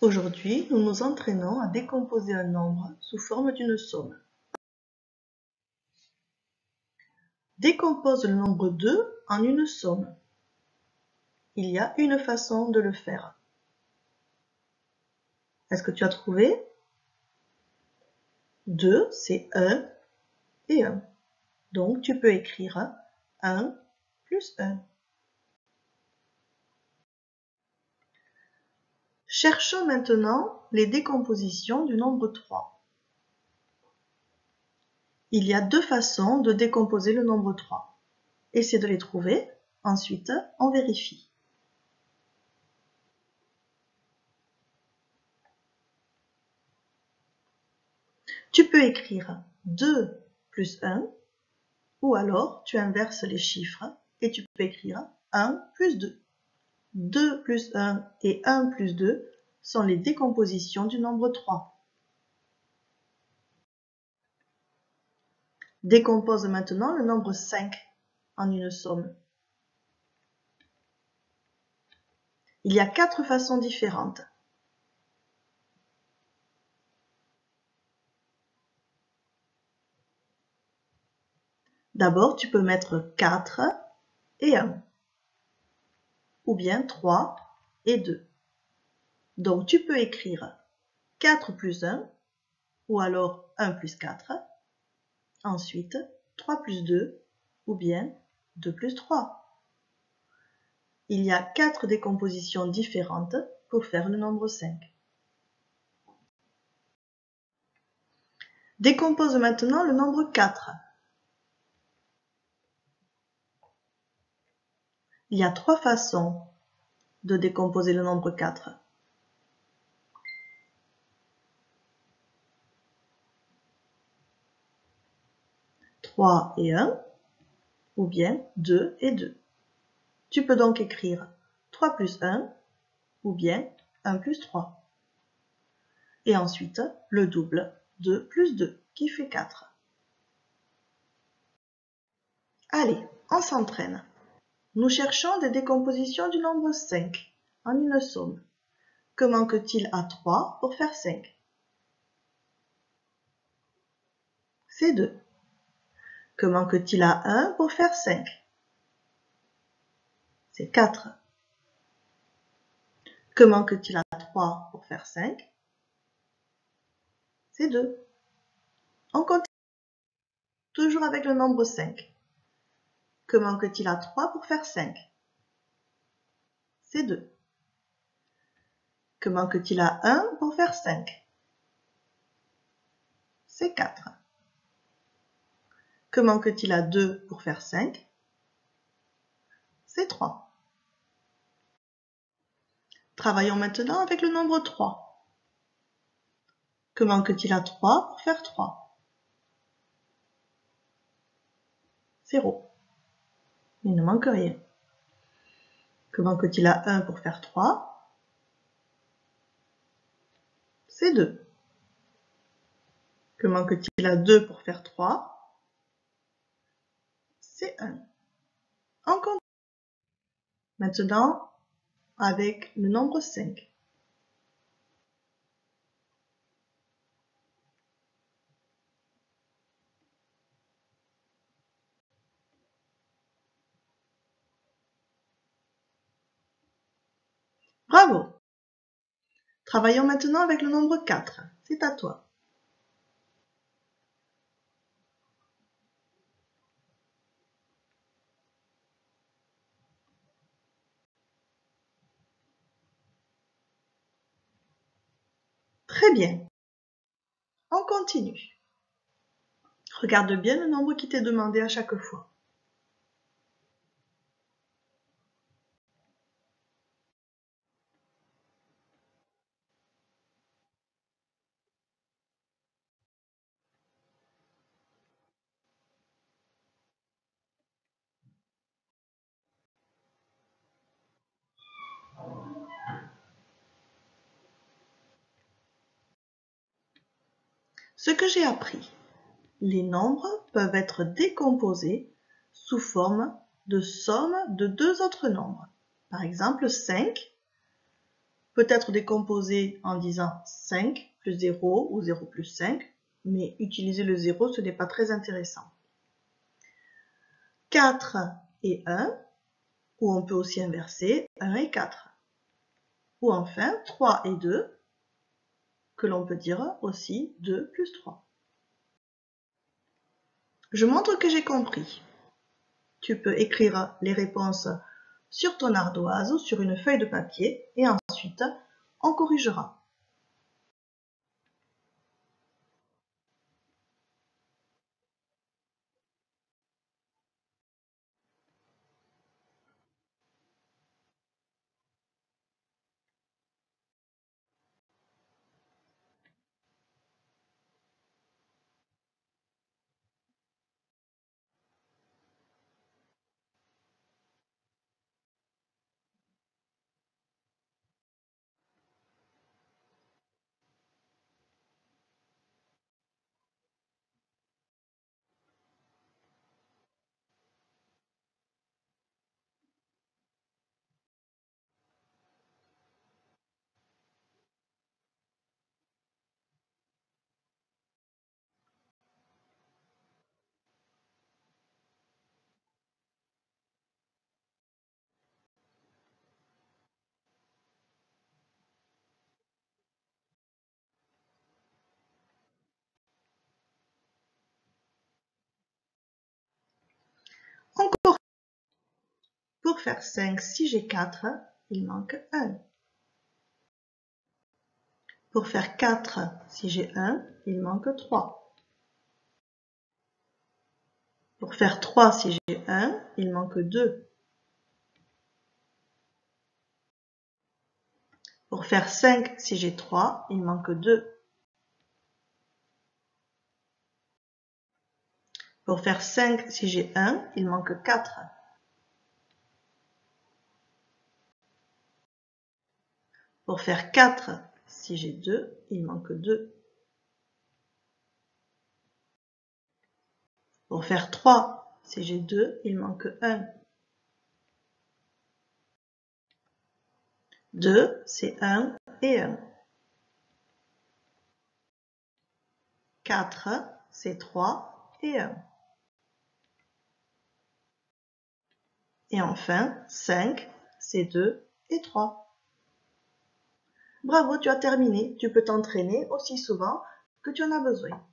Aujourd'hui, nous nous entraînons à décomposer un nombre sous forme d'une somme. Décompose le nombre 2 en une somme. Il y a une façon de le faire. Est-ce que tu as trouvé? 2, c'est 1 et 1. Donc, tu peux écrire 1 plus 1. Cherchons maintenant les décompositions du nombre 3. Il y a deux façons de décomposer le nombre 3. Essaie de les trouver, ensuite on vérifie. Tu peux écrire 2 plus 1, ou alors tu inverses les chiffres et tu peux écrire 1 plus 2. 2 plus 1 et 1 plus 2 sont les décompositions du nombre 3. Décompose maintenant le nombre 5 en une somme. Il y a 4 façons différentes. D'abord, tu peux mettre 4 et 1, ou bien 3 et 2. Donc, tu peux écrire 4 plus 1, ou alors 1 plus 4. Ensuite, 3 plus 2, ou bien 2 plus 3. Il y a 4 décompositions différentes pour faire le nombre 5. Décompose maintenant le nombre 4. Il y a 3 façons de décomposer le nombre 4. « 3 et 1, ou bien 2 et 2. Tu peux donc écrire 3 plus 1, ou bien 1 plus 3. Et ensuite, le double, 2 plus 2, qui fait 4. Allez, on s'entraîne. Nous cherchons des décompositions du nombre 5 en une somme. Que manque-t-il à 3 pour faire 5? C'est 2. Que manque-t-il à 1 pour faire 5? C'est 4. Que manque-t-il à 3 pour faire 5? C'est 2. On continue toujours avec le nombre 5. Que manque-t-il à 3 pour faire 5? C'est 2. Que manque-t-il à 1 pour faire 5? C'est 4. Que manque-t-il à 2 pour faire 5? C'est 3. Travaillons maintenant avec le nombre 3. Que manque-t-il à 3 pour faire 3? 0. Il ne manque rien. Que manque-t-il à 1 pour faire 3? C'est 2. Que manque-t-il à 2 pour faire 3? C'est 1. On continue maintenant avec le nombre 5. Bravo! Travaillons maintenant avec le nombre 4. C'est à toi. Très bien. On continue. Regarde bien le nombre qui t'est demandé à chaque fois. Ce que j'ai appris, les nombres peuvent être décomposés sous forme de somme de deux autres nombres. Par exemple, 5 peut être décomposé en disant 5 plus 0 ou 0 plus 5, mais utiliser le 0, ce n'est pas très intéressant. 4 et 1, ou on peut aussi inverser 1 et 4. Ou enfin 3 et 2, que l'on peut dire aussi 2 plus 3. Je montre que j'ai compris. Tu peux écrire les réponses sur ton ardoise ou sur une feuille de papier et ensuite on corrigera. Encore. Pour faire 5, si j'ai 4, il manque 1. Pour faire 4, si j'ai 1, il manque 3. Pour faire 3, si j'ai 1, il manque 2. Pour faire 5, si j'ai 3, il manque 2. Pour faire 5, si j'ai 1, il manque 4. Pour faire 4, si j'ai 2, il manque 2. Pour faire 3, si j'ai 2, il manque 1. 2, c'est 1 et 1. 4, c'est 3 et 1. Et enfin, 5, c'est 2 et 3. Bravo, tu as terminé. Tu peux t'entraîner aussi souvent que tu en as besoin.